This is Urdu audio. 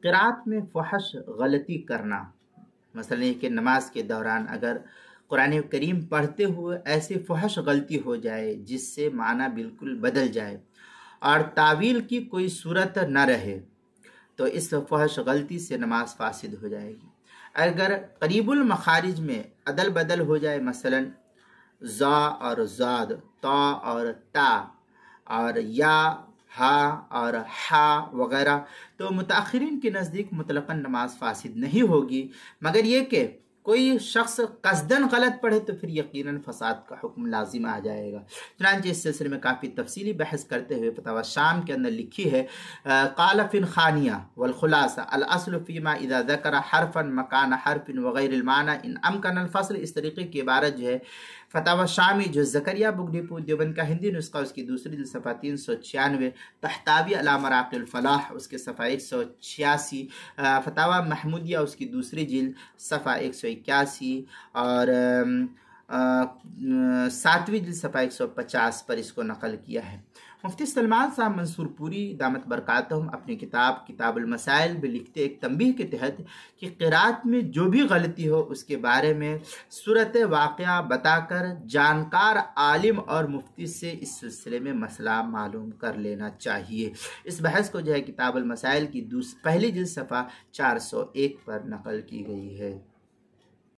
قرات میں فحش غلطی کرنا، مثلا یہ کہ نماز کے دوران اگر قرآن کریم پڑھتے ہوئے ایسی فحش غلطی ہو جائے جس سے معنی بالکل بدل جائے اور تعویل کی کوئی صورت نہ رہے، تو اس فحش غلطی سے نماز فاسد ہو جائے گی۔ اگر قریب المخارج میں عدل بدل ہو جائے، مثلا زا اور زاد، تا اور تا، اور یا، ہا اور ہا وغیرہ، تو متاخرین کے نزدیک مطلقاً نماز فاسد نہیں ہوگی، مگر یہ کہ کوئی شخص قصداً غلط پڑھے تو پھر یقیناً فساد کا حکم لازم آ جائے گا۔ چنانچہ اس سلسلے میں کافی تفصیلی بحث کرتے ہوئے فتاوی شام کے اندر لکھی ہے، قال فی الخانیہ والخلاصہ الاصل فیما اذا ذکر حرفا مکان حرف وغیر المعنی ان امکن الفصل، اس طریقے کی عبارت جو ہے فتاوی شامی جو زکریہ بک ڈپو دیوبند کا ہندی نسخہ، اس کی دوسری جلد صفحہ 396، تحتاوی علی مراقی الفلاح اس کے صفحہ 186، فتاوی محمودیہ اس کی دوسری جلد صفحہ 181 اور ساتویں جلد صفحہ 150 پر اس کو نقل کیا ہے۔ مفتی سلمان صاحب منصور پوری دامت برکاتہم اپنی کتاب المسائل میں لکھتے ایک تنبیہ کے تحت کہ قرات میں جو بھی غلطی ہو اس کے بارے میں صورت واقعہ بتا کر جانکار عالم اور مفتی سے اس سلسلے میں مسئلہ معلوم کر لینا چاہیے۔ اس بحث کو جو ہے کتاب المسائل کی پہلی جلد صفحہ 401 پر نقل کی گئی ہے۔